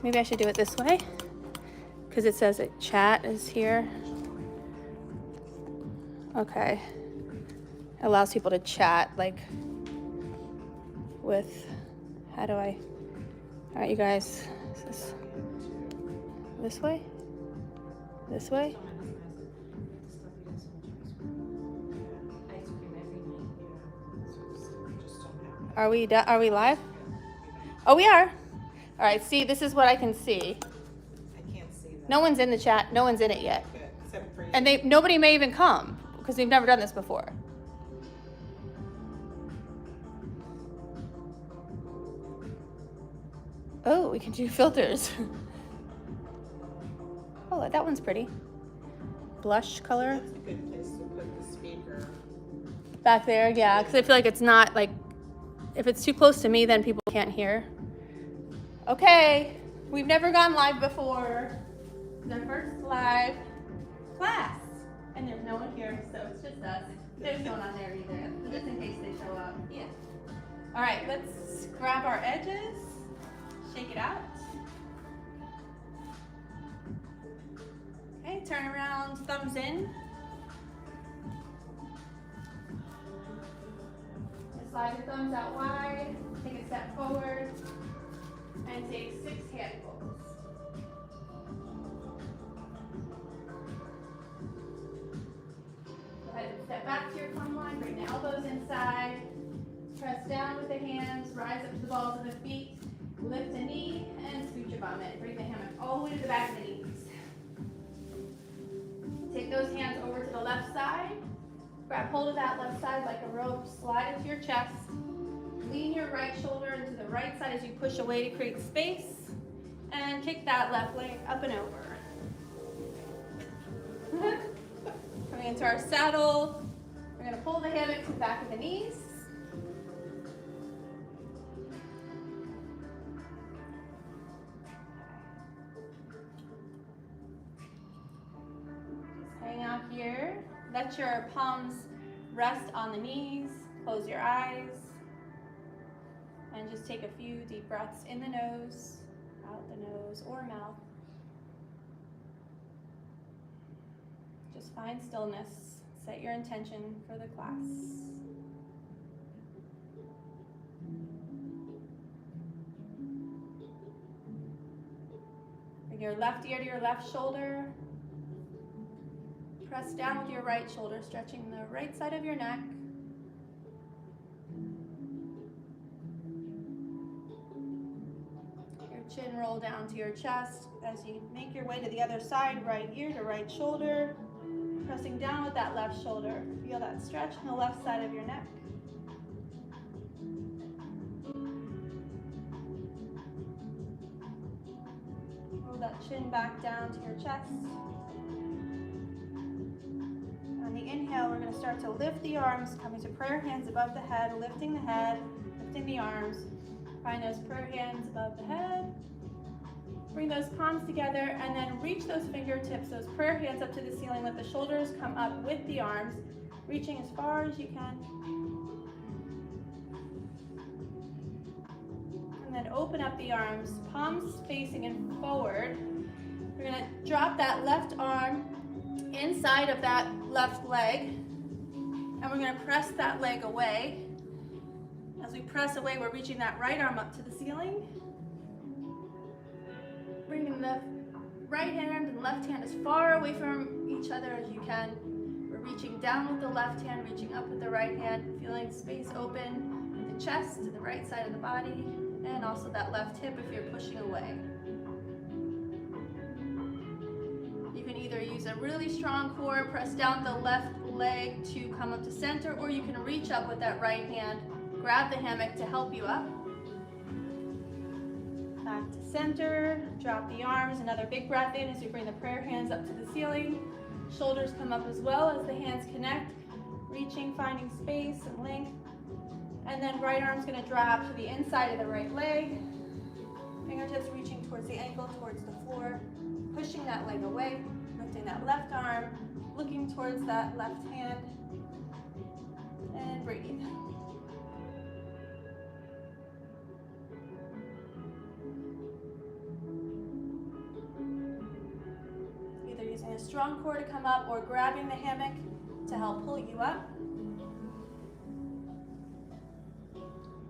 Maybe I should do it this way because it says that chat is here. Okay. It allows people to chat like with, how do I, all right, you guys, is this way? This way? Are we done? Are we live? Oh, we are. All right, see, this is what I can see. I can't see that. No one's in the chat. No one's in it yet. Good, except for you. And nobody may even come because we've never done this before. Oh, we can do filters. Oh, that one's pretty. Blush color. That's a good place to put the speaker. Back there, yeah, because I feel like it's not like, if it's too close to me, then people can't hear. Okay, we've never gone live before. It's our first live class. And there's no one here, so it's just us. There's no one on there either, just in case they show up. Yeah. All right, let's grab our edges, shake it out. Okay, turn around, thumbs in. Slide your thumbs out wide, take a step forward, and take 6 handfuls. Go ahead and step back to your plumb line, bring the elbows inside, press down with the hands, rise up to the balls of the feet, lift a knee, and scoot your bum in. Bring the hammock all the way to the back of the knees. Take those hands over to the left side. Grab hold of that left side like a rope, slide it to your chest. Lean your right shoulder into the right side as you push away to create space. And kick that left leg up and over. Coming into our saddle, we're going to pull the hammock to the back of the knees. Just hang out here. Let your palms rest on the knees, close your eyes, and just take a few deep breaths in the nose, out the nose, or mouth. Just find stillness, set your intention for the class. Bring your left ear to your left shoulder. Press down with your right shoulder, stretching the right side of your neck. Your chin roll down to your chest as you make your way to the other side, right ear to right shoulder. Pressing down with that left shoulder. Feel that stretch on the left side of your neck. Roll that chin back down to your chest. On the inhale, we're going to start to lift the arms, coming to prayer hands above the head, lifting the arms. Find those prayer hands above the head. Bring those palms together and then reach those fingertips, those prayer hands up to the ceiling. Let the shoulders come up with the arms, reaching as far as you can. And then open up the arms, palms facing and forward. We're going to drop that left arm inside of that left leg, and we're going to press that leg away. As we press away, we're reaching that right arm up to the ceiling. Bringing the right hand and left hand as far away from each other as you can. We're reaching down with the left hand, reaching up with the right hand, feeling space open in the chest, to the right side of the body, and also that left hip if you're pushing away. You can either use a really strong core, press down the left leg to come up to center, or you can reach up with that right hand, grab the hammock to help you up. Back to center, drop the arms, another big breath in as you bring the prayer hands up to the ceiling. Shoulders come up as well as the hands connect, reaching, finding space and length. And then right arm's going to drop to the inside of the right leg. Fingertips reaching towards the ankle, towards the floor, pushing that leg away, lifting that left arm, looking towards that left hand, and breathe. a strong core to come up or grabbing the hammock to help pull you up.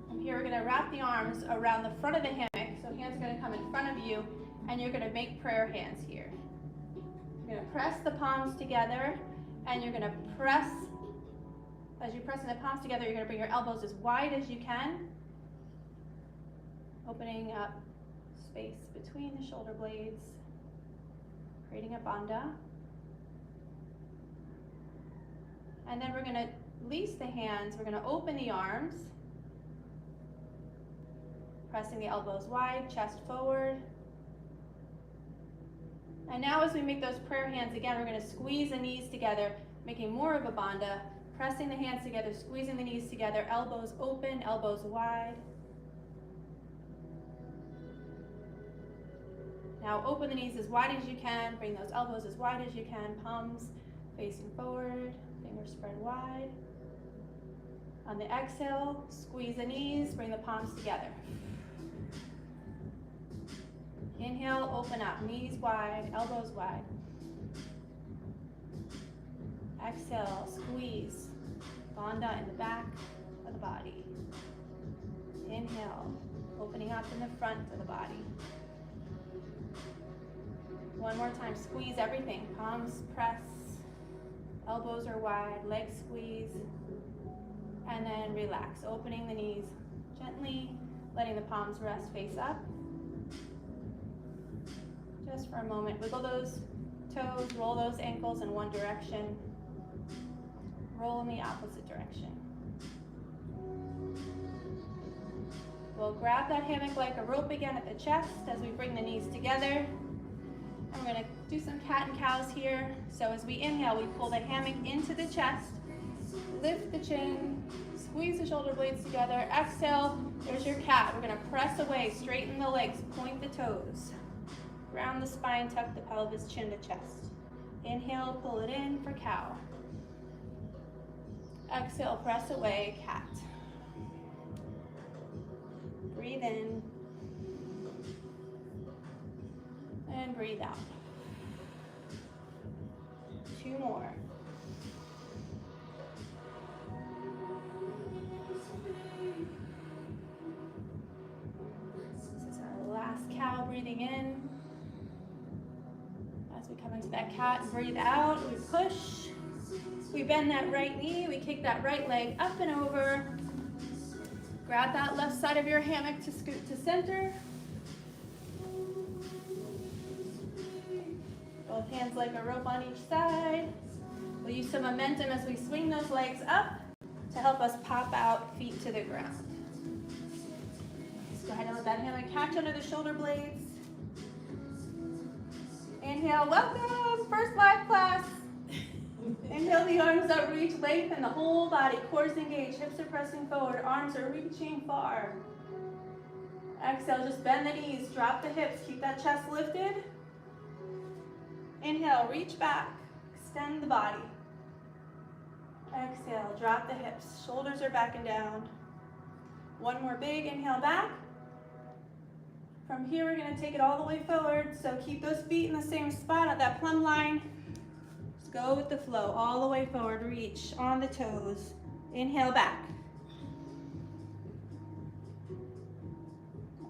From here, we're going to wrap the arms around the front of the hammock. So hands are going to come in front of you, and you're going to make prayer hands here. You're going to press the palms together, and you're going to press, as you're pressing the palms together, you're going to bring your elbows as wide as you can, opening up space between the shoulder blades, creating a bandha. And then we're going to release the hands. We're going to open the arms, pressing the elbows wide, chest forward. And now as we make those prayer hands, again, we're going to squeeze the knees together, making more of a bandha, pressing the hands together, squeezing the knees together, elbows open, elbows wide. Now open the knees as wide as you can, bring those elbows as wide as you can, palms facing forward, fingers spread wide. On the exhale, squeeze the knees, bring the palms together. Inhale, open up, knees wide, elbows wide. Exhale, squeeze, bandha in the back of the body. Inhale, opening up in the front of the body. One more time, squeeze everything. Palms press, elbows are wide, legs squeeze, and then relax, opening the knees gently, letting the palms rest face up. Just for a moment, wiggle those toes, roll those ankles in one direction, roll in the opposite direction. We'll grab that hammock like a rope again at the chest as we bring the knees together. And we're going to do some cat and cows here. So as we inhale, we pull the hammock into the chest, lift the chin, squeeze the shoulder blades together. Exhale, there's your cat. We're going to press away, straighten the legs, point the toes. Round the spine, tuck the pelvis, chin to chest. Inhale, pull it in for cow. Exhale, press away, cat. Breathe in. And breathe out. 2 more. This is our last cow, breathing in. As we come into that cat, breathe out, we push. We bend that right knee, we kick that right leg up and over. Grab that left side of your hammock to scoot to center. Both hands like a rope on each side. We'll use some momentum as we swing those legs up to help us pop out, feet to the ground. Let's go ahead and let that hammock catch under the shoulder blades. Inhale, welcome, first live class. Inhale the arms up, reach, lengthen the whole body, cores engaged, hips are pressing forward, arms are reaching far. Exhale, just bend the knees, drop the hips, keep that chest lifted. Inhale, reach back, extend the body. Exhale, drop the hips, shoulders are back and down. One more big inhale back. From here, we're going to take it all the way forward, so keep those feet in the same spot at that plumb line. Just go with the flow, all the way forward, reach on the toes. Inhale back.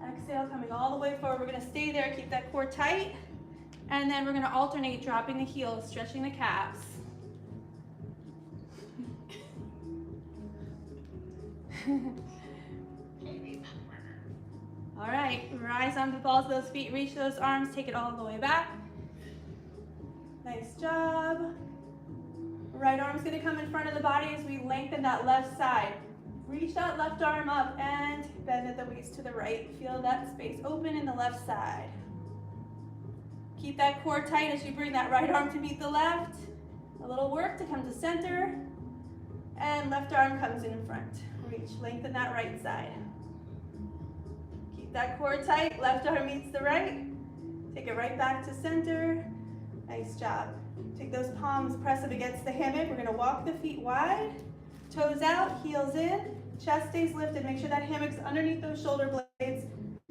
Exhale, coming all the way forward. We're going to stay there, keep that core tight. And then we're going to alternate dropping the heels, stretching the calves. All right, rise on the balls of those feet, reach those arms, take it all the way back. Nice job. Right arm's going to come in front of the body as we lengthen that left side. Reach that left arm up and bend at the waist to the right. Feel that space open in the left side. Keep that core tight as you bring that right arm to meet the left. A little work to come to center. And left arm comes in front. Reach, lengthen that right side. Keep that core tight, left arm meets the right. Take it right back to center. Nice job. Take those palms, press up against the hammock. We're gonna walk the feet wide, toes out, heels in, chest stays lifted. Make sure that hammock's underneath those shoulder blades.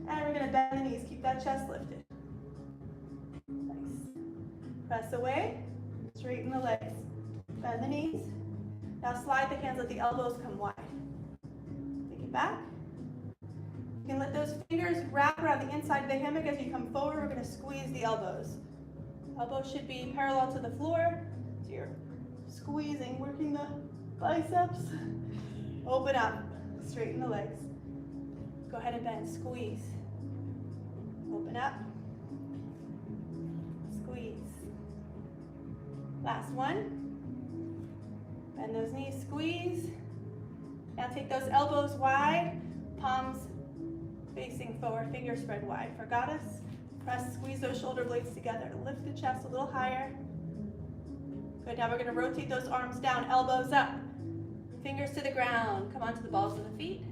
And we're gonna bend the knees, keep that chest lifted. Nice. Press away, straighten the legs, bend the knees. Now slide the hands, let the elbows come wide. Take it back. You can let those fingers wrap around the inside of the hammock as you come forward. We're going to squeeze the elbows. Elbows should be parallel to the floor. So you're squeezing, working the biceps. Open up, straighten the legs. Go ahead and bend, squeeze. Open up, squeeze. Last one. Bend those knees, squeeze. Now take those elbows wide, palms facing forward, fingers spread wide. For goddess, press, squeeze those shoulder blades together to lift the chest a little higher. Good, now we're gonna rotate those arms down, elbows up, fingers to the ground. Come onto the balls of the feet.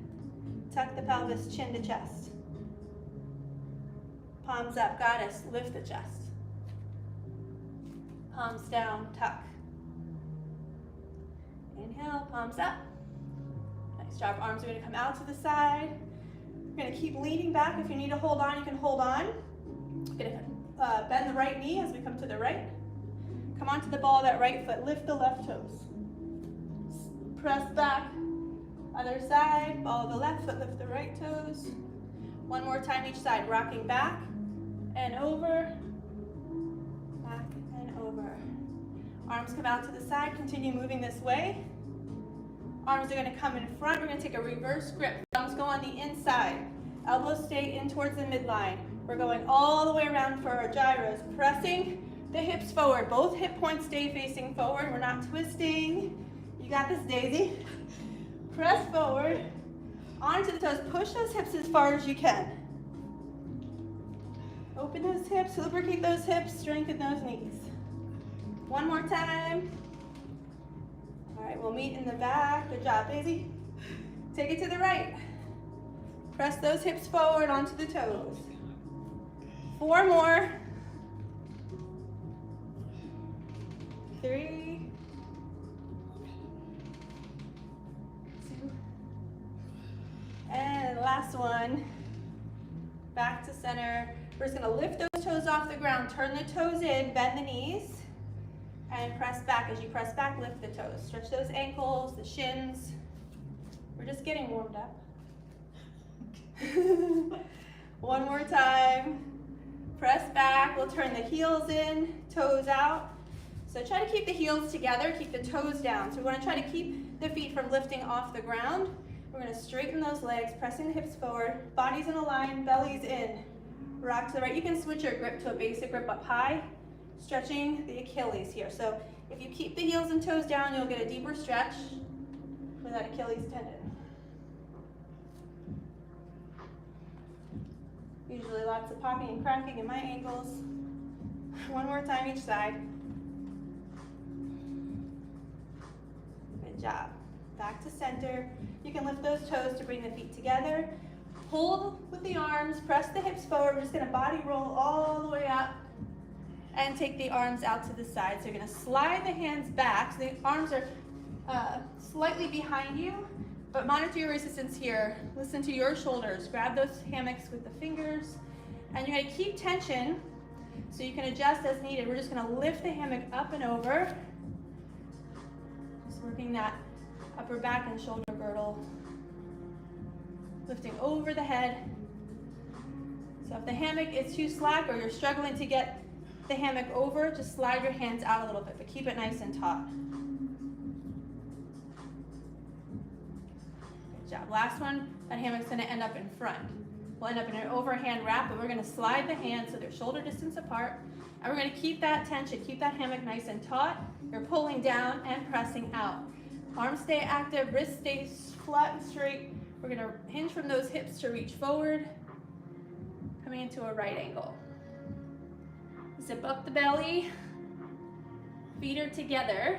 Tuck the pelvis, chin to chest. Palms up, goddess, lift the chest. Palms down, tuck. Inhale, palms up. Nice job. Arms are going to come out to the side. You're going to keep leaning back. If you need to hold on, you can hold on. You're going to bend the right knee as we come to the right. Come onto the ball of that right foot. Lift the left toes. Press back. Other side. Ball of the left foot. Lift the right toes. One more time each side. Rocking back and over. Back and over. Arms come out to the side. Continue moving this way. Arms are going to come in front. We're going to take a reverse grip. Thumbs go on the inside. Elbows stay in towards the midline. We're going all the way around for our gyros. Pressing the hips forward. Both hip points stay facing forward. We're not twisting. You got this, Daisy. Press forward. Onto the toes. Push those hips as far as you can. Open those hips. Lubricate those hips. Strengthen those knees. One more time. All right, we'll meet in the back. Good job, Daisy. Take it to the right. Press those hips forward onto the toes. 4 more. 3. 2. And last one. Back to center. We're just gonna lift those toes off the ground. Turn the toes in, bend the knees. And press back. As you press back, lift the toes. Stretch those ankles, the shins. We're just getting warmed up. One more time. Press back. We'll turn the heels in, toes out. So try to keep the heels together, keep the toes down. So we want to try to keep the feet from lifting off the ground. We're going to straighten those legs, pressing the hips forward, bodies in a line, bellies in. Rock to the right. You can switch your grip to a basic grip up high. Stretching the Achilles here. So if you keep the heels and toes down, you'll get a deeper stretch for that Achilles tendon. Usually lots of popping and cracking in my ankles. One more time each side. Good job. Back to center. You can lift those toes to bring the feet together. Hold with the arms, press the hips forward. We're just going to body roll all the way up. And take the arms out to the side. So you're going to slide the hands back. So the arms are slightly behind you, but monitor your resistance here. Listen to your shoulders. Grab those hammocks with the fingers. And you're going to keep tension so you can adjust as needed. We're just going to lift the hammock up and over. Just working that upper back and shoulder girdle. Lifting over the head. So if the hammock is too slack or you're struggling to get the hammock over, just slide your hands out a little bit, but keep it nice and taut. Good job. Last one, that hammock's going to end up in front. We'll end up in an overhand wrap, but we're going to slide the hands so they're shoulder distance apart, and we're going to keep that tension, keep that hammock nice and taut. You're pulling down and pressing out. Arms stay active, wrists stay flat and straight. We're going to hinge from those hips to reach forward, coming into a right angle. Zip up the belly, feet are together.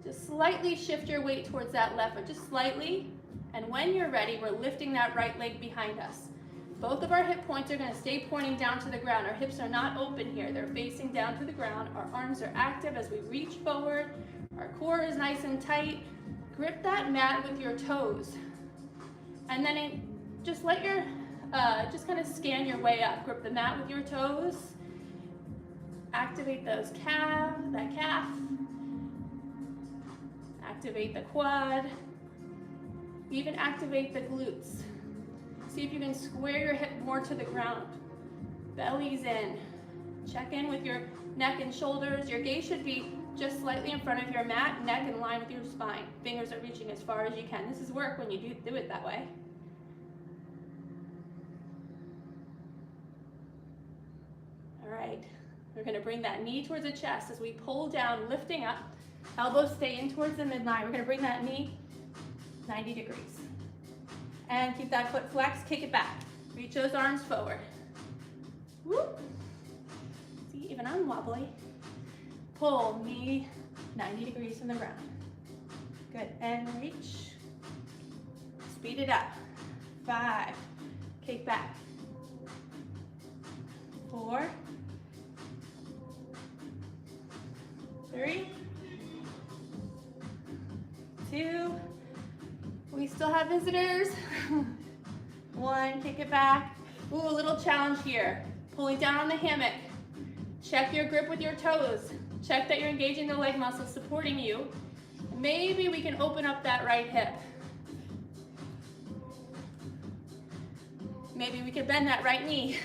Just slightly shift your weight towards that left foot, just slightly. And when you're ready, we're lifting that right leg behind us. Both of our hip points are going to stay pointing down to the ground. Our hips are not open here. They're facing down to the ground. Our arms are active as we reach forward. Our core is nice and tight. Grip that mat with your toes. And then just let your, just kind of scan your way up. Grip the mat with your toes. Activate that calf. Activate the quad. Even activate the glutes. See if you can square your hip more to the ground. Belly's in. Check in with your neck and shoulders. Your gaze should be just slightly in front of your mat, neck in line with your spine. Fingers are reaching as far as you can. This is work when you do it that way. All right, we're gonna bring that knee towards the chest as we pull down, lifting up. Elbows stay in towards the midline. We're gonna bring that knee 90 degrees. And keep that foot flexed, kick it back. Reach those arms forward. Whoop. See, even I'm wobbly. Pull, knee 90 degrees from the ground. Good, and reach. Speed it up. 5, kick back. 4, 3, 2, we still have visitors. 1, kick it back. Ooh, a little challenge here. Pulling down on the hammock. Check your grip with your toes. Check that you're engaging the leg muscles supporting you. Maybe we can open up that right hip. Maybe we can bend that right knee.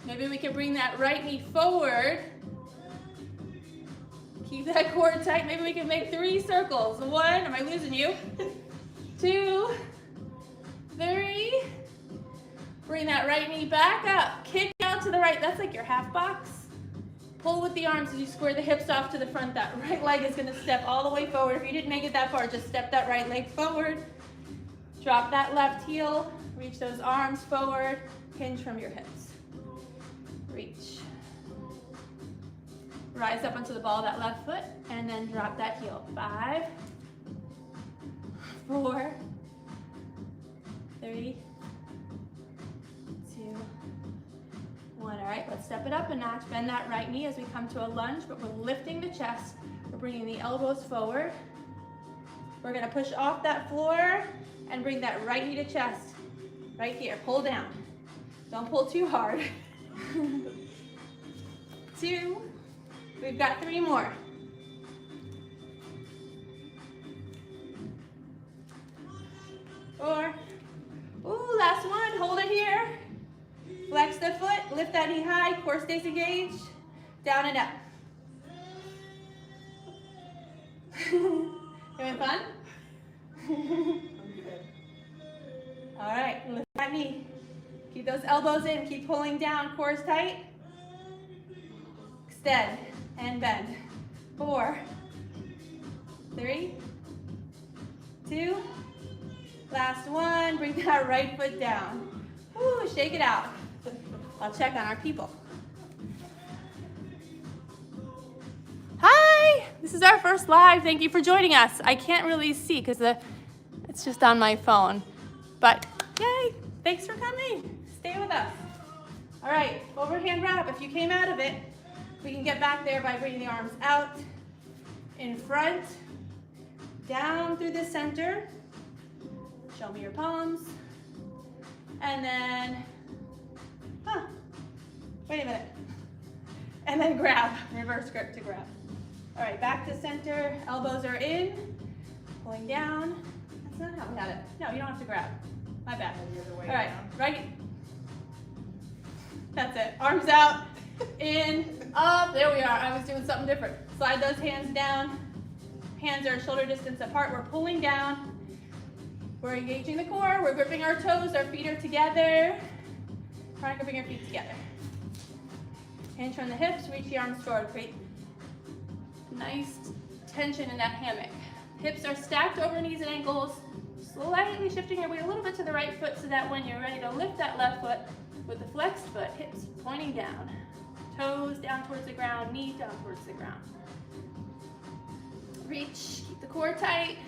Maybe we can bring that right knee forward. Keep that core tight. Maybe we can make 3 circles. 1, am I losing you? 2, 3. Bring that right knee back up. Kick out to the right. That's like your half box. Pull with the arms as you square the hips off to the front. That right leg is going to step all the way forward. If you didn't make it that far, just step that right leg forward. Drop that left heel. Reach those arms forward. Hinge from your hips. Reach. Rise up onto the ball of that left foot and then drop that heel. 5, 4, 3, 2, 1. All right, let's step it up a notch. Bend that right knee as we come to a lunge, but we're lifting the chest. We're bringing the elbows forward. We're gonna push off that floor and bring that right knee to chest. Right here, pull down. Don't pull too hard. 2, we've got 3 more. 4, ooh, last one, hold it here. Flex the foot, lift that knee high, core stays engaged, down and up. Having fun? All right, lift that knee. Keep those elbows in, keep pulling down, core's tight. Extend and bend. 4, 3, 2, last one, bring that right foot down. Woo, shake it out. I'll check on our people. Hi, this is our first live. Thank you for joining us. I can't really see because it's just on my phone, but yay, thanks for coming. Stay with us. All right, overhand wrap. If you came out of it, we can get back there by bringing the arms out, in front, down through the center. Show me your palms. And then, wait a minute. And then grab, reverse grip to grab. All right, back to center, elbows are in, pulling down. That's not how we had it. No, you don't have to grab. My bad. The other way All right, down. right. That's it, arms out, in, up, there we are. I was doing something different. Slide those hands down. Hands are shoulder distance apart. We're pulling down. We're engaging the core. We're gripping our toes. Our feet are together. Try and gripping your feet together. Hinge from the hips. Reach the arms forward. Create nice tension in that hammock. Hips are stacked over knees and ankles. Slightly shifting your weight a little bit to the right foot so that when you're ready to lift that left foot with the flexed foot, hips pointing down. Toes down towards the ground. Knee down towards the ground. Reach. Keep the core tight.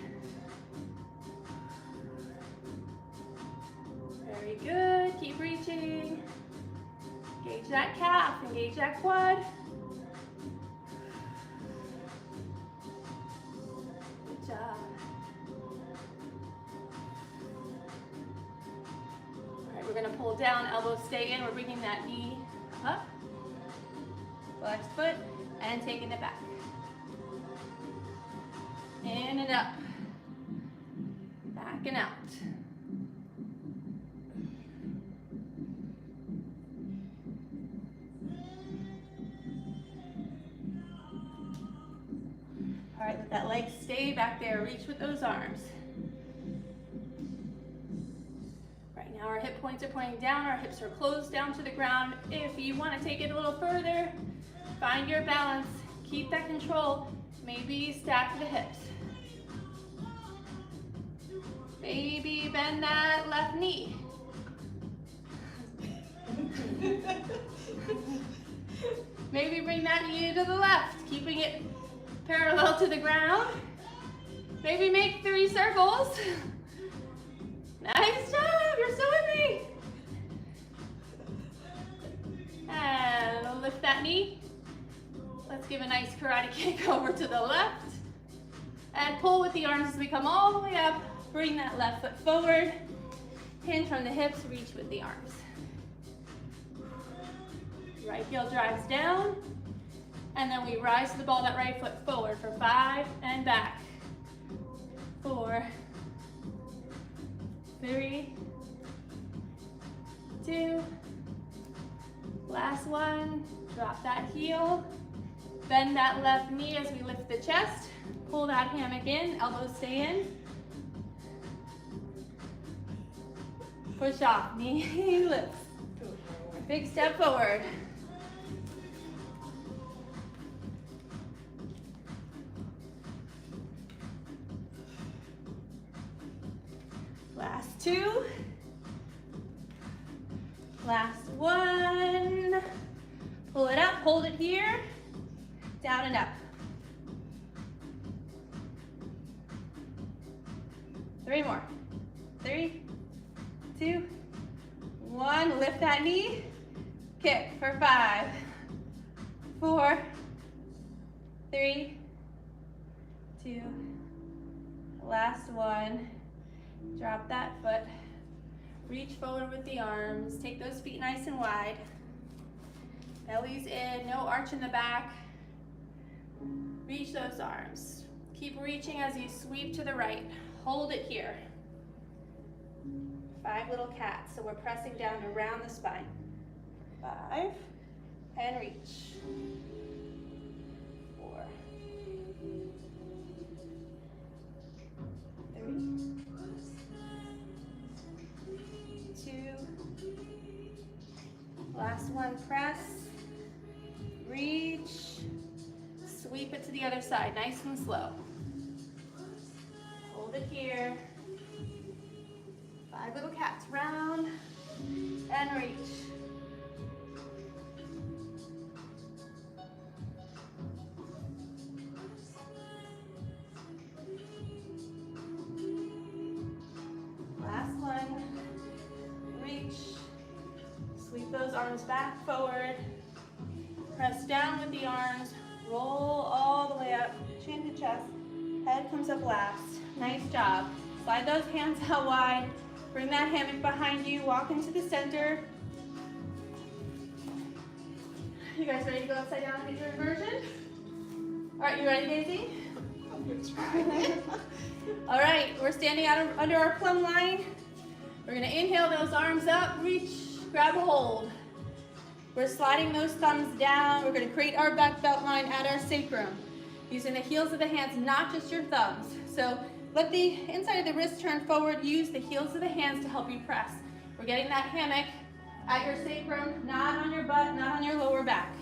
Very good. Keep reaching. Engage that calf. Engage that quad. Good job. All right, We're gonna pull down, elbows stay in. We're bringing that knee up, flexed foot, and taking it back. In and up, back and out. All right, let that leg stay back there. Reach with those arms. Right now our hip points are pointing down, our hips are closed down to the ground. If you want to take it a little further, find your balance, keep that control. Maybe stack the hips. Maybe bend that left knee. Maybe bring that knee to the left, keeping it parallel to the ground. Maybe make 3 circles. Nice job, you're still with me. And lift that knee. Let's give a nice karate kick over to the left. And pull with the arms as we come all the way up. Bring that left foot forward. Hinge from the hips, reach with the arms. Right heel drives down. And then we rise to the ball that right foot forward for 5 and back. 4, 3, 2, last one. Drop that heel. Bend that left knee as we lift the chest. Pull that hammock in, elbows stay in. Push off, knee lifts. Big step forward. Last 2. Last 1. Pull it up, hold it here. Down and up. 3 more. 3, 2, 1. Lift that knee. Kick for 5, 4, 3, 2. Last 1. Drop that foot. Reach forward with the arms. Take those feet nice and wide. Belly's in, no arch in the back. Reach those arms. Keep reaching as you sweep to the right. Hold it here. 5 little cats, so we're pressing down around the spine. 5, and reach. 4, 3, 2, last one, press, reach, sweep it to the other side, nice and slow. Hold it here. 5 little cats, round, and reach. Last one, reach, sweep those arms back, forward, press down with the arms, roll all the way up, chin to chest, head comes up last. Nice job. Slide those hands out wide, bring that hammock behind you, walk into the center. You guys ready to go upside down and get your inversion? All right, you ready, Daisy? All right, we're standing out under our plumb line. We're gonna inhale those arms up, reach, grab a hold. We're sliding those thumbs down. We're gonna create our back belt line at our sacrum. Using the heels of the hands, not just your thumbs. So let the inside of the wrist turn forward. Use the heels of the hands to help you press. We're getting that hammock at your sacrum, not on your butt, not on your lower back.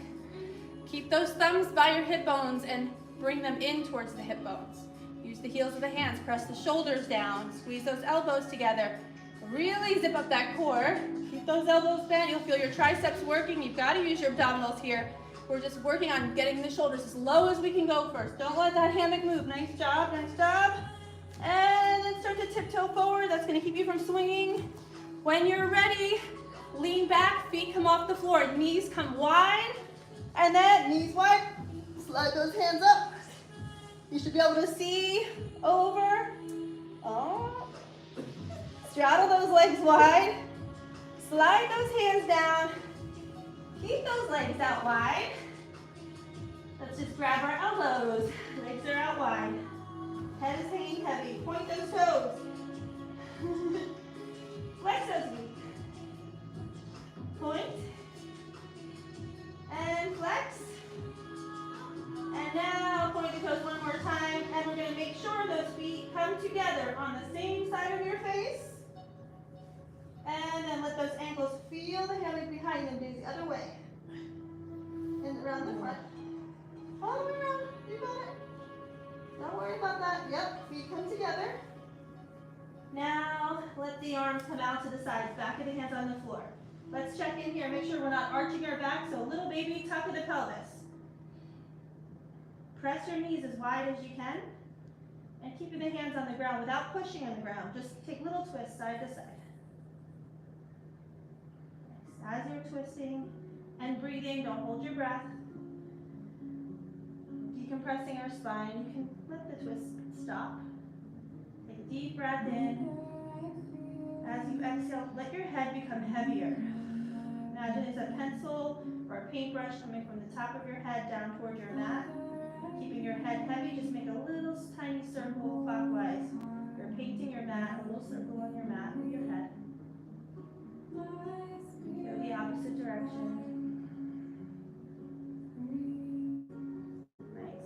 Keep those thumbs by your hip bones and bring them in towards the hip bones. Use the heels of the hands, press the shoulders down, squeeze those elbows together. Really zip up that core. Keep those elbows bent. You'll feel your triceps working. You've got to use your abdominals here. We're just working on getting the shoulders as low as we can go first. Don't let that hammock move. Nice job, nice job. And then start to tiptoe forward. That's going to keep you from swinging. When you're ready, lean back, feet come off the floor, knees come wide, and then knees wide. Slide those hands up. You should be able to see over. Oh. Straddle those legs wide. Slide those hands down. Keep those legs out wide. Let's just grab our elbows. Legs are out wide. Head is hanging heavy. Point those toes. Flex those feet. Point. And flex. And now point the toes one more time. And we're going to make sure those feet come together on the same side of your face. And then let those ankles feel the hammock behind them. Do the other way. And around the front. All the way around. You got it. Don't worry about that. Yep, feet come together. Now, let the arms come out to the sides. Back of the hands on the floor. Let's check in here. Make sure we're not arching our back. So little baby, tuck of the pelvis. Press your knees as wide as you can. And keeping the hands on the ground without pushing on the ground. Just take little twists side to side. As you're twisting and breathing, don't hold your breath. Decompressing our spine, you can let the twist stop. Take a deep breath in. As you exhale, let your head become heavier. Imagine it's a pencil or a paintbrush coming from the top of your head down toward your mat. Keeping your head heavy, just make a little tiny circle clockwise. You're painting your mat, a little circle on your mat with your head. Go the opposite direction. Nice.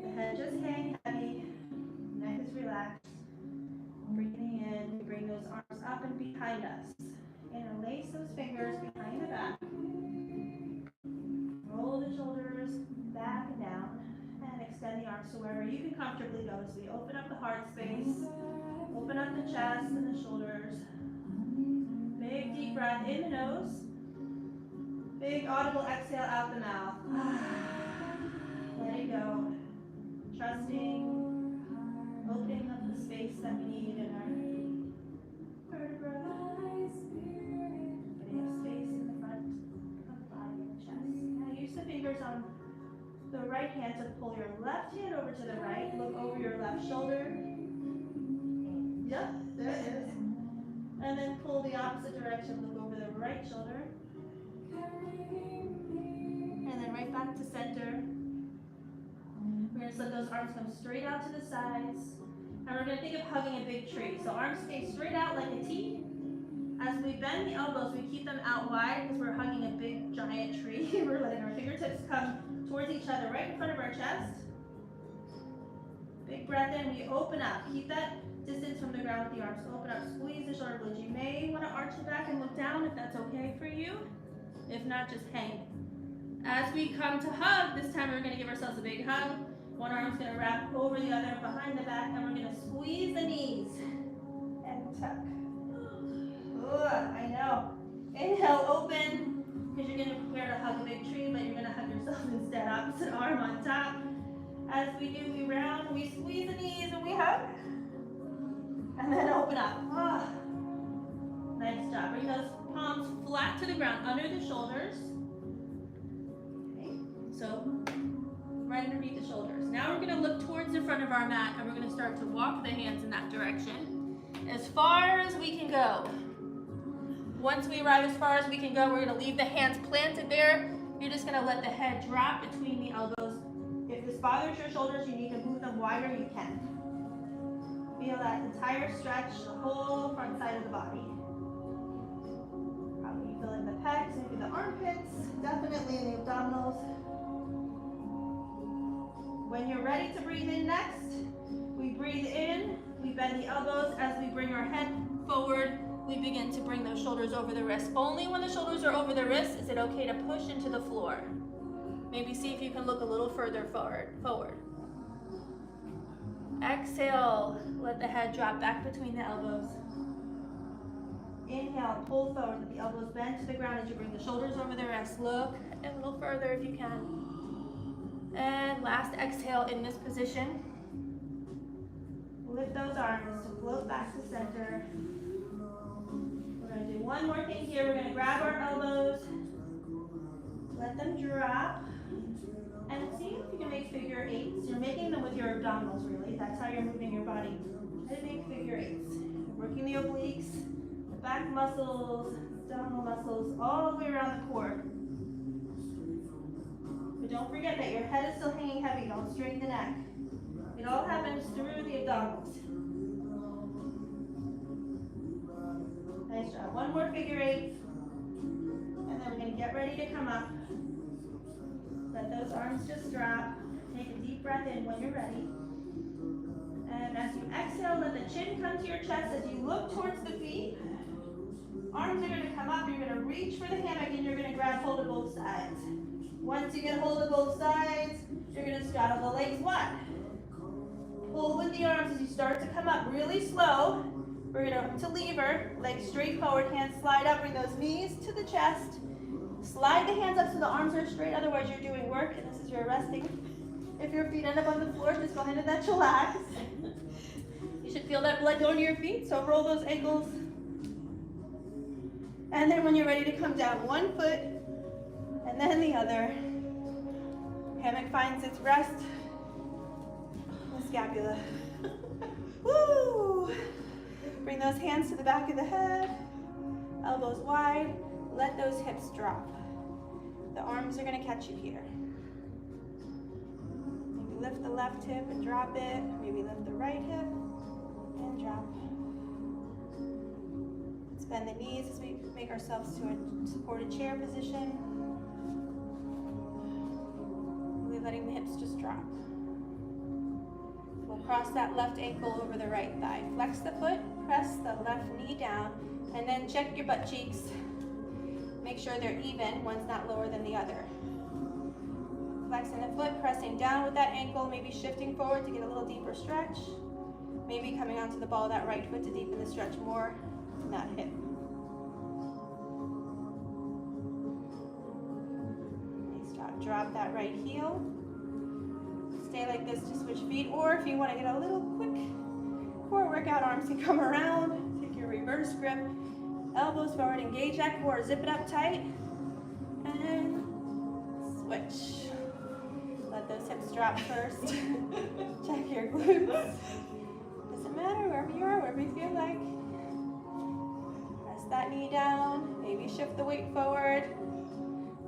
The head just hang heavy. Neck is relaxed. Breathing in, bring those arms up and behind us. Interlace those fingers behind the back. Roll the shoulders back and down. And extend the arms to wherever you can comfortably go. So we open up the heart space. Open up the chest and the shoulders. Big deep breath in the nose. Big audible exhale out the mouth. Let it go. Trusting, opening up the space that we need in our vertebrae. Getting a space in the front of the body and the chest. Now use the fingers on the right hand to pull your left hand over to the right. Look over your left shoulder. Yep, there it is. And then pull the opposite direction, look over the right shoulder. And then right back to center. We're going to let those arms come straight out to the sides. And we're going to think of hugging a big tree. So arms stay straight out like a T. As we bend the elbows, we keep them out wide because we're hugging a big giant tree. We're letting our fingertips come towards each other right in front of our chest. Big breath in, we open up. Keep that distance from the ground with the arms. Open up, squeeze the shoulder blades. You may want to arch the back and look down if that's okay for you. If not, just hang. As we come to hug, this time we're going to give ourselves a big hug. One arm's going to wrap over the other behind the back, and we're going to squeeze the knees and tuck. I know. Inhale, open, because you're going to prepare to hug a big tree, but you're going to hug yourself instead. Opposite arm on top. As we do, we round, we squeeze the knees, and we hug. And then open up. Nice job. Bring those palms flat to the ground, under the shoulders. Okay. So, right underneath the shoulders. Now we're going to look towards the front of our mat, and we're going to start to walk the hands in that direction as far as we can go. Once we arrive as far as we can go, we're going to leave the hands planted there. You're just going to let the head drop between the elbows. If this bothers your shoulders, you need to move them wider, you can. Feel that entire stretch, the whole front side of the body. Probably feel in the pecs, maybe the armpits, definitely in the abdominals. When you're ready to breathe in next, we breathe in, we bend the elbows. As we bring our head forward, we begin to bring those shoulders over the wrists. Only when the shoulders are over the wrists is it okay to push into the floor. Maybe see if you can look a little further forward. Exhale, let the head drop back between the elbows. Inhale, pull forward, let the elbows bend to the ground as you bring the shoulders over the wrists. Look a little further if you can. And last exhale in this position. Lift those arms to float back to center. We're going to do one more thing here. We're going to grab our elbows, let them drop, and see if you can make figure eights. You're making them with your abdominals, really. That's how you're moving your body. Try to make figure eights. We're working the obliques, the back muscles, abdominal muscles, all the way around the core. But don't forget that your head is still hanging heavy. Don't strain the neck. It all happens through the abdominals. Nice job. One more figure eight. And then we're going to get ready to come up. Let those arms just drop. Take a deep breath in when you're ready. And as you exhale, let the chin come to your chest as you look towards the feet. Arms are going to come up. You're going to reach for the hammock and you're going to grab hold of both sides. Once you get hold of both sides, you're going to straddle the legs wide. Pull with the arms as you start to come up really slow. We're going to lever, legs straight forward, hands slide up, bring those knees to the chest. Slide the hands up so the arms are straight, otherwise you're doing work and this is your resting. If your feet end up on the floor, just go ahead and then chillax. You should feel that blood going to your feet, so roll those ankles. And then when you're ready to come down, one foot and then the other. Hammock finds its rest. The scapula. Woo! Bring those hands to the back of the head, elbows wide, let those hips drop. The arms are going to catch you here. Maybe lift the left hip and drop it. Maybe lift the right hip and drop. Let's bend the knees as we make ourselves to a supported chair position. Really letting the hips just drop. We'll cross that left ankle over the right thigh. Flex the foot, press the left knee down, and then check your butt cheeks. Make sure they're even, one's not lower than the other. Flexing the foot, pressing down with that ankle, maybe shifting forward to get a little deeper stretch. Maybe coming onto the ball of that right foot to deepen the stretch more in that hip. Nice job. Drop that right heel. Stay like this to switch feet, or if you want to get a little quick core workout, arms can come around. Take your reverse grip. Elbows forward, engage that core, zip it up tight, and switch. Let those hips drop first. Check your glutes. Doesn't matter, wherever you are, wherever you feel like. Press that knee down, maybe shift the weight forward.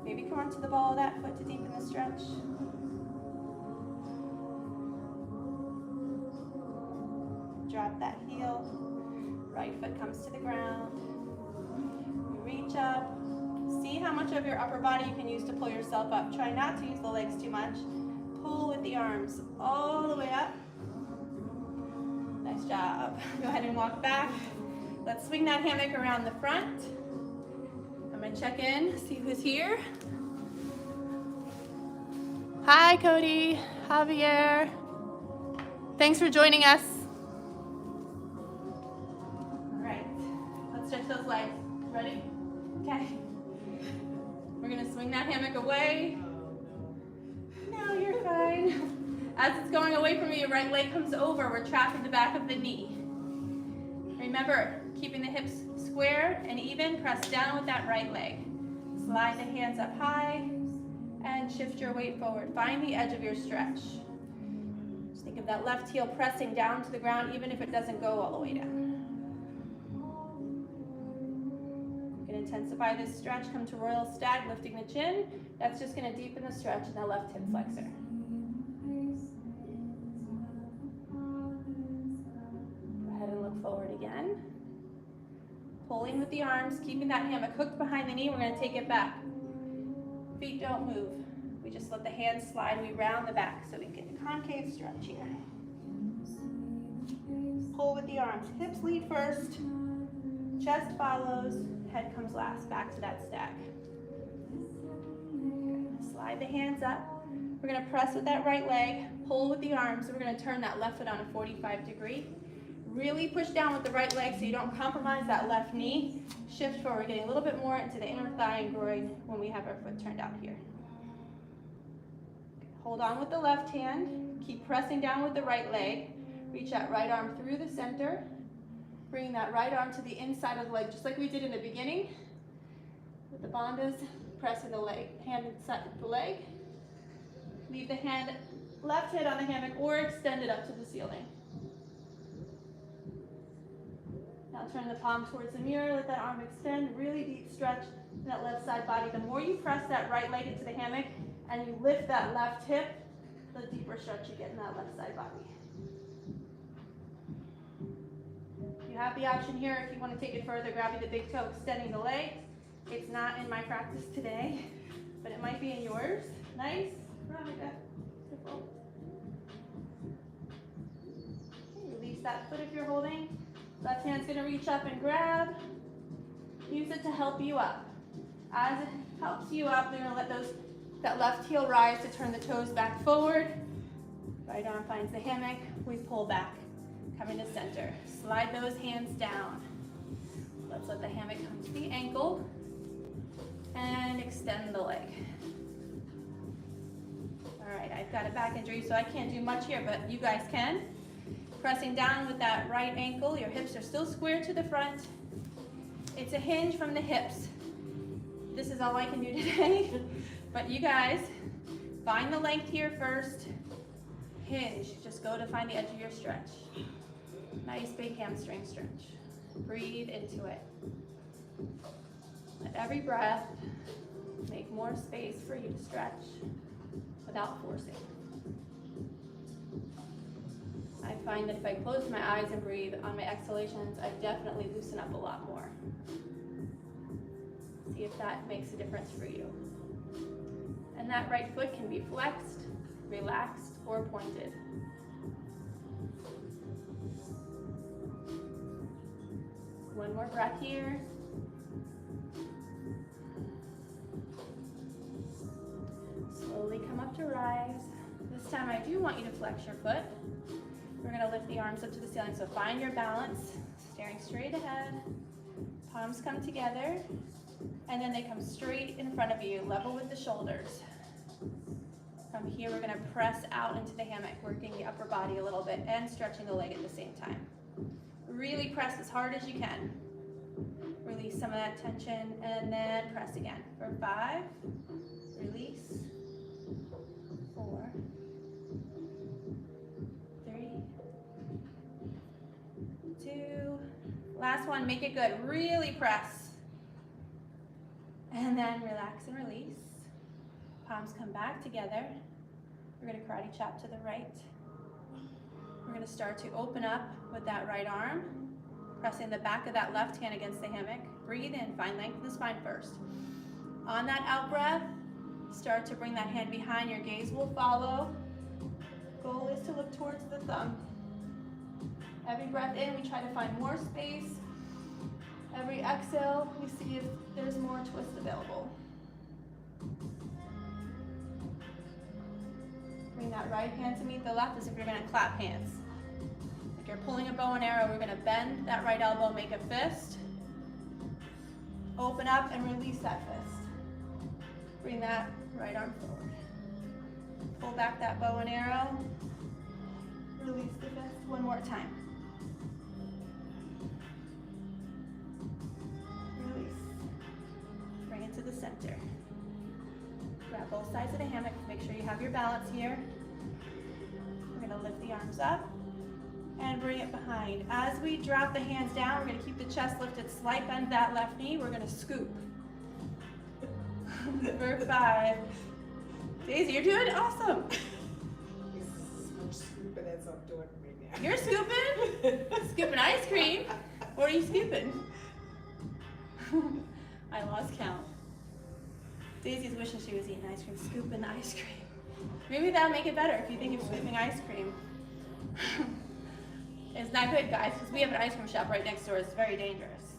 Maybe come onto the ball of that foot to deepen the stretch. Drop that heel. Right foot comes to the ground. Reach up. See how much of your upper body you can use to pull yourself up. Try not to use the legs too much. Pull with the arms all the way up. Nice job. Go ahead and walk back. Let's swing that hammock around the front. I'm going to check in, see who's here. Hi, Cody, Javier. Thanks for joining us. All right, let's stretch those legs. Ready? Okay. We're gonna swing that hammock away. No, you're fine. As it's going away from you, your right leg comes over. We're trapping the back of the knee. Remember, keeping the hips square and even, press down with that right leg. Slide the hands up high and shift your weight forward. Find the edge of your stretch. Just think of that left heel pressing down to the ground, even if it doesn't go all the way down. Intensify this stretch, come to royal stag, lifting the chin. That's just going to deepen the stretch in the left hip flexor. Go ahead and look forward again. Pulling with the arms, keeping that hammock hooked behind the knee. We're going to take it back. Feet don't move. We just let the hands slide. We round the back so we get a concave stretch here. Pull with the arms. Hips lead first. Chest follows. Head comes last, back to that stag. Slide the hands up. We're going to press with that right leg, pull with the arms. We're going to turn that left foot on a 45-degree. Really push down with the right leg so you don't compromise that left knee. Shift forward, getting a little bit more into the inner thigh and groin when we have our foot turned out here. Hold on with the left hand. Keep pressing down with the right leg. Reach that right arm through the center. Bringing that right arm to the inside of the leg, just like we did in the beginning. With the bandhas, pressing the leg, hand inside the leg. Leave the hand, left hand on the hammock or extend it up to the ceiling. Now turn the palm towards the mirror, let that arm extend, really deep stretch in that left side body. The more you press that right leg into the hammock and you lift that left hip, the deeper stretch you get in that left side body. You have the option here, if you want to take it further, grabbing the big toe, extending the leg. It's not in my practice today, but it might be in yours. Nice. Veronica. Beautiful. Okay, release that foot if you're holding. Left hand's going to reach up and grab. Use it to help you up. As it helps you up, they're going to let that left heel rise to turn the toes back forward. Right arm finds the hammock. We pull back, coming to center. Slide those hands down. Let's let the hammock come to the ankle and extend the leg. All right, I've got a back injury, so I can't do much here, but you guys can. Pressing down with that right ankle, your hips are still square to the front. It's a hinge from the hips. This is all I can do today, but you guys, find the length here first. Hinge, just go to find the edge of your stretch. Nice big hamstring stretch. Breathe into it. Let every breath make more space for you to stretch without forcing. I find that if I close my eyes and breathe on my exhalations, I definitely loosen up a lot more. See if that makes a difference for you. And that right foot can be flexed, relaxed, or pointed. One more breath here. Slowly come up to rise. This time I do want you to flex your foot. We're going to lift the arms up to the ceiling. So find your balance, staring straight ahead. Palms come together, and then they come straight in front of you, level with the shoulders. From here, we're going to press out into the hammock, working the upper body a little bit and stretching the leg at the same time. Really press as hard as you can. Release some of that tension, and then press again. For 5, release. 4, 3, 2. Last one, make it good. Really press. And then relax and release. Palms come back together. We're going to karate chop to the right. We're going to start to open up with that right arm, pressing the back of that left hand against the hammock. Breathe in, find length in the spine first. On that out breath, start to bring that hand behind. Your gaze will follow. Goal is to look towards the thumb. Every breath in, we try to find more space. Every exhale, we see if there's more twist available. Bring that right hand to meet the left as if you're going to clap hands. If you're pulling a bow and arrow, we're going to bend that right elbow, make a fist. Open up and release that fist. Bring that right arm forward. Pull back that bow and arrow. Release the fist one more time. Release. Bring it to the center. Grab both sides of the hammock. Make sure you have your balance here. We're going to lift the arms up and bring it behind. As we drop the hands down, we're going to keep the chest lifted, slight bend that left knee. We're going to scoop. For 5. Daisy, you're doing awesome. I'm scooping as I'm doing right now. You're scooping? Scooping ice cream? What are you scooping? I lost count. Daisy's wishing she was eating ice cream, scooping ice cream. Maybe that'll make it better if you think of scooping ice cream. It's not good, guys, because we have an ice cream shop right next door. It's very dangerous.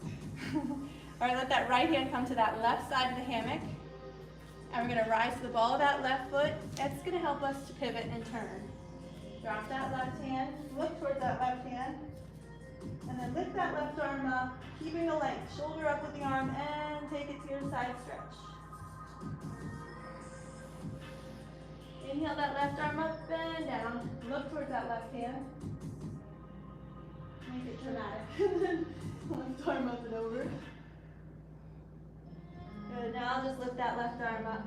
All right, let that right hand come to that left side of the hammock. And we're going to rise to the ball of that left foot. That's going to help us to pivot and turn. Drop that left hand, look towards that left hand, and then lift that left arm up, keeping the length. Shoulder up with the arm, and take it to your side stretch. Inhale that left arm up, bend down, look towards that left hand. Make it dramatic. Left arm up and over. Good, now just lift that left arm up.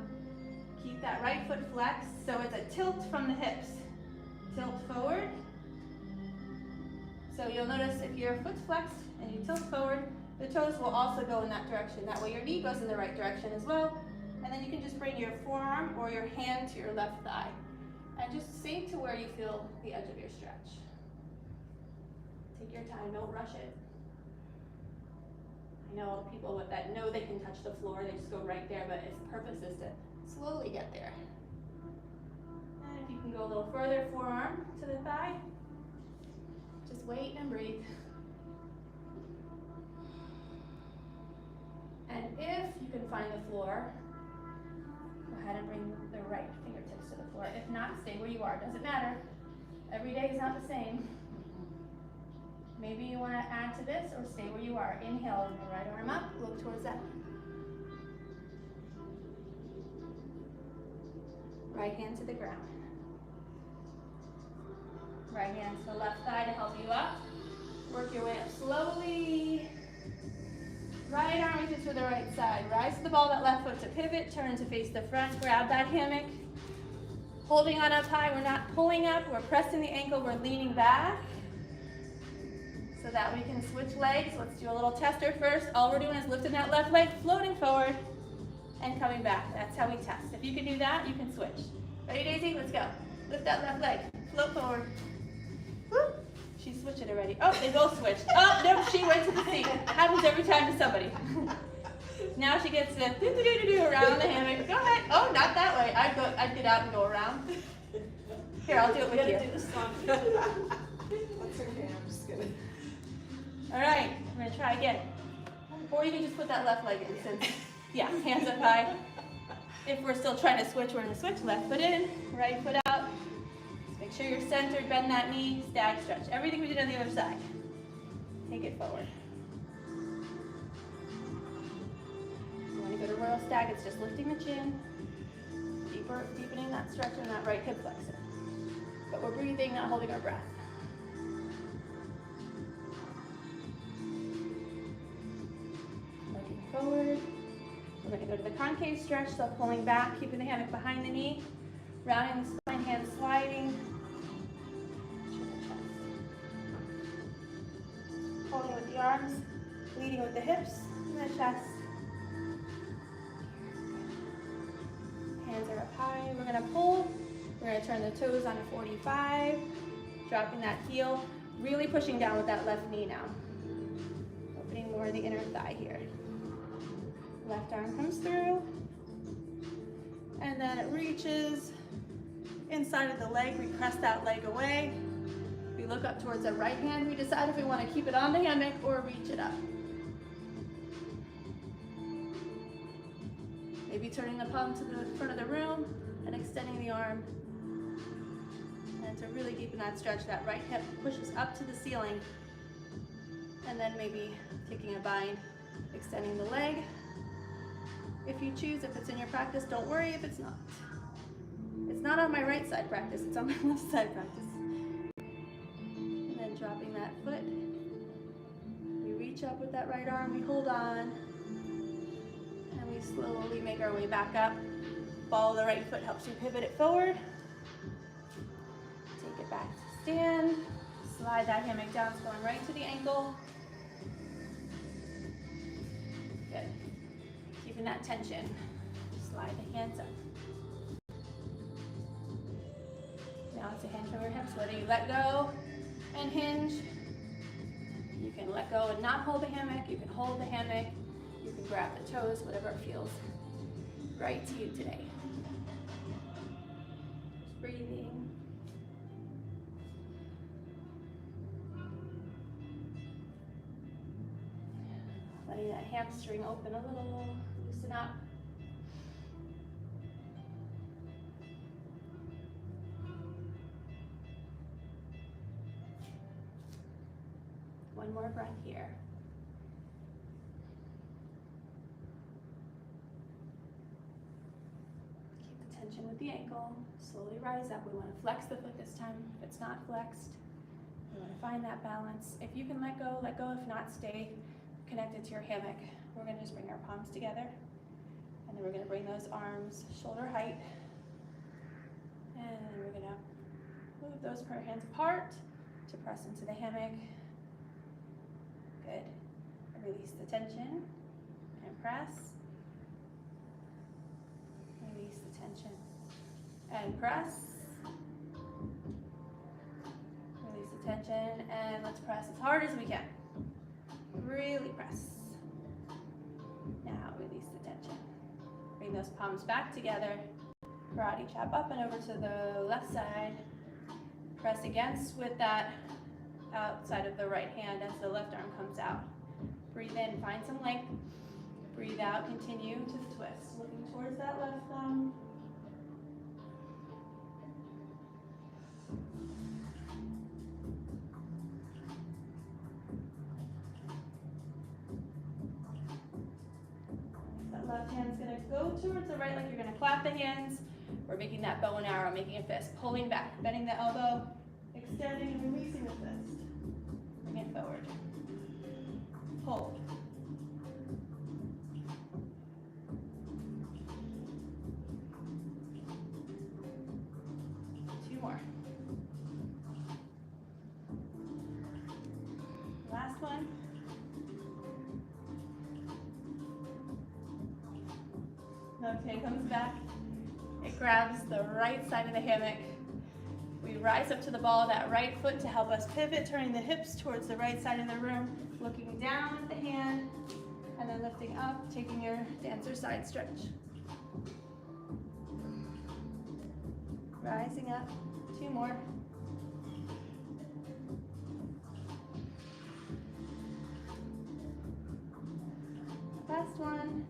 Keep that right foot flexed, so it's a tilt from the hips. Tilt forward. So you'll notice if your foot's flexed and you tilt forward, the toes will also go in that direction. That way your knee goes in the right direction as well. And then you can just bring your forearm or your hand to your left thigh. And just sink to where you feel the edge of your stretch. Take your time, don't rush it. I know people with that know they can touch the floor, they just go right there, but its purpose is to slowly get there. And if you can go a little further, forearm to the thigh, just wait and breathe. And if you can find the floor, go ahead and bring the right fingertips to the floor. If not, stay where you are, doesn't matter. Every day is not the same. Maybe you want to add to this or stay where you are. Inhale, and the right arm up, look towards that. Right hand to the ground. Right hand to the left thigh to help you up. Work your way up slowly. Right arm reaches to the right side. Rise to the ball, that left foot to pivot, turn to face the front, grab that hammock. Holding on up high, we're not pulling up, we're pressing the ankle, we're leaning back. So that we can switch legs. Let's do a little tester first. All we're doing is lifting that left leg, floating forward, and coming back. That's how we test. If you can do that, you can switch. Ready, Daisy? Let's go. Lift that left leg, float forward. Woo. She's switching already. Oh, they both switched. Oh, no, she went to the seat. It happens every time to somebody. Now she gets to do around the hammock. Go ahead. Oh, not that way. I'd get out and go around. Here, I'll do it with you. Do this one. That's okay, I'm just kidding. All right, we're gonna try again. Or you can just put that left leg in since, yeah, hands up high. If we're still trying to switch, we're gonna switch. Left foot in, right foot out. Just make sure you're centered, bend that knee, stag stretch. Everything we did on the other side. Take it forward. You wanna go to royal stag, it's just lifting the chin, deepening that stretch in that right hip flexor. But we're breathing, not holding our breath. Forward. We're going to go to the concave stretch, so pulling back, keeping the hammock behind the knee, rounding the spine, hands sliding. Holding with the arms, leading with the hips and the chest. Hands are up high. We're going to pull. We're going to turn the toes on a 45, dropping that heel, really pushing down with that left knee now. Opening more of the inner thigh here. Left arm comes through, and then it reaches inside of the leg. We press that leg away. We look up towards the right hand. We decide if we want to keep it on the hammock or reach it up. Maybe turning the palm to the front of the room and extending the arm. And to really deepen that stretch, that right hip pushes up to the ceiling. And then maybe taking a bind, extending the leg. If you choose, if it's in your practice, don't worry if it's not. It's not on my right side practice, it's on my left side practice. And then dropping that foot. We reach up with that right arm, we hold on. And we slowly make our way back up. Follow the right foot, helps you pivot it forward. Take it back to stand. Slide that hammock down, it's going right to the ankle. Good. Keeping that tension. Slide the hands up. Now it's a hinge over hips. Whether you let go and hinge, you can let go and not hold the hammock. You can hold the hammock. You can grab the toes, whatever feels right to you today. Just breathing. Letting that hamstring open a little. Loosen up. One more breath here. Keep the tension with the ankle. Slowly rise up. We want to flex the foot this time. If it's not flexed, we want to find that balance. If you can let go, let go. If not, stay connected to your hammock. We're going to just bring our palms together. And then we're going to bring those arms shoulder height. And then we're going to move those prayer hands apart to press into the hammock. release the tension and press. Release the tension and press. Release the tension and let's press as hard as we can. Really press. Now release the tension. Bring those palms back together. Karate chop up and over to the left side. Press against with that outside of the right hand as the left arm comes out. Breathe in, find some length. Breathe out, continue to the twist. Looking towards that left thumb. That left hand's gonna go towards the right, like you're gonna clap the hands. We're making that bow and arrow, making a fist, pulling back, bending the elbow, extending and releasing the fist. Bring it forward. Hold. Two more. Last one. Left hand comes back. It grabs the right side of the hammock. We rise up to the ball of that right foot to help us pivot, turning the hips towards the right side of the room, looking down at the hand, and then lifting up, taking your dancer side stretch. Rising up, two more. Last one.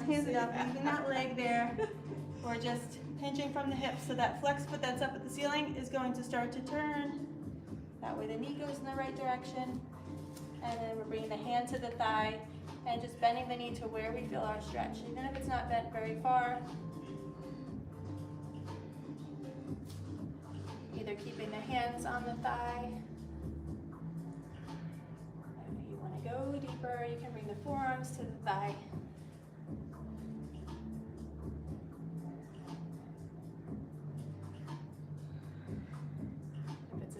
Hands it up, using that leg there. We're just pinching from the hips, so that flex foot that's up at the ceiling is going to start to turn. That way the knee goes in the right direction. And then we're bringing the hand to the thigh and just bending the knee to where we feel our stretch, even if it's not bent very far. Either keeping the hands on the thigh. If you want to go deeper, you can bring the forearms to the thigh.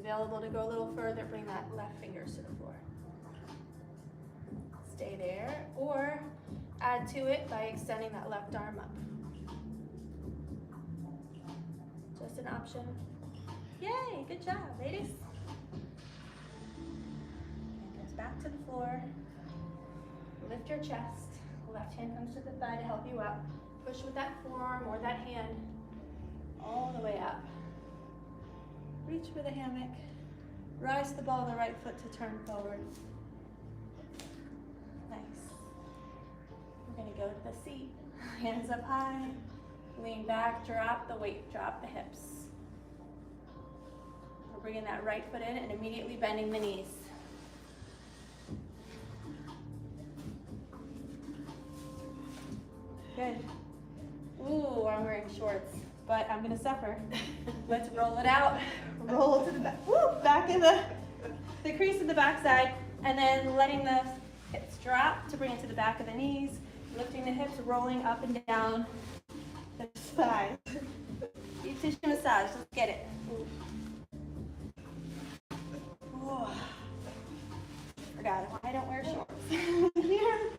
Available to go a little further, bring that left fingers to the floor. Stay there, or add to it by extending that left arm up. Just an option. Yay, good job, ladies. And goes back to the floor. Lift your chest. Left hand comes to the thigh to help you up. Push with that forearm or that hand all the way up. Reach for the hammock. Rise the ball of the right foot to turn forward. Nice. We're going to go to the seat. Hands up high. Lean back, drop the weight, drop the hips. We're bringing that right foot in and immediately bending the knees. Good. Ooh, I'm wearing shorts, but I'm gonna suffer. Let's roll it out. Roll to the back. Woo, back in the crease of the backside, and then letting the hips drop to bring it to the back of the knees. Lifting the hips, rolling up and down the thighs. Deep tissue massage. Let's get it. Ooh. Forgot I don't wear shorts. Here.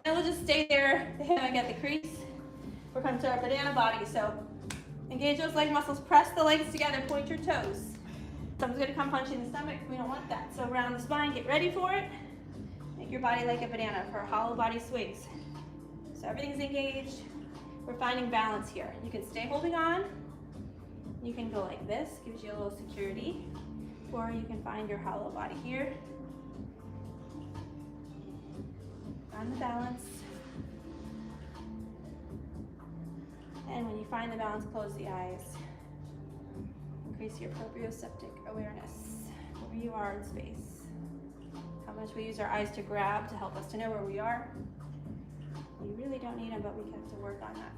And we'll just stay there. The hammock at the crease. We're coming to our banana body. So engage those leg muscles. Press the legs together. Point your toes. Someone's going to come punch you in the stomach. We don't want that. So round the spine. Get ready for it. Make your body like a banana for hollow body swings. So everything's engaged. We're finding balance here. You can stay holding on. You can go like this. Gives you a little security. Or you can find your hollow body here. Find the balance. And when you find the balance, close the eyes. Increase your proprioceptive awareness, where you are in space. How much we use our eyes to grab to help us to know where we are. You really don't need them, but we have to work on that.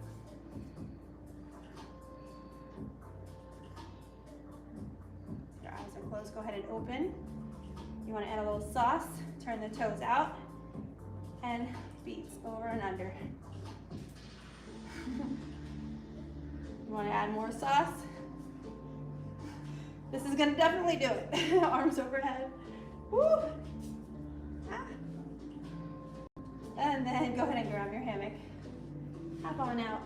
Your eyes are closed. Go ahead and open. You want to add a little sauce. Turn the toes out. And beats over and under. You want to add more sauce? This is gonna definitely do it. Arms overhead. Woo. Ah. And then go ahead and grab your hammock. Hop on out.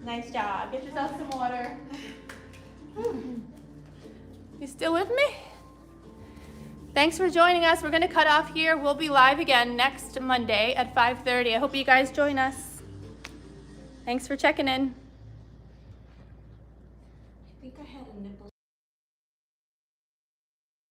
Nice job. Get yourself some water. You still with me? Thanks for joining us. We're going to cut off here. We'll be live again next Monday at 5:30. I hope you guys join us. Thanks for checking in. I think I had a nipple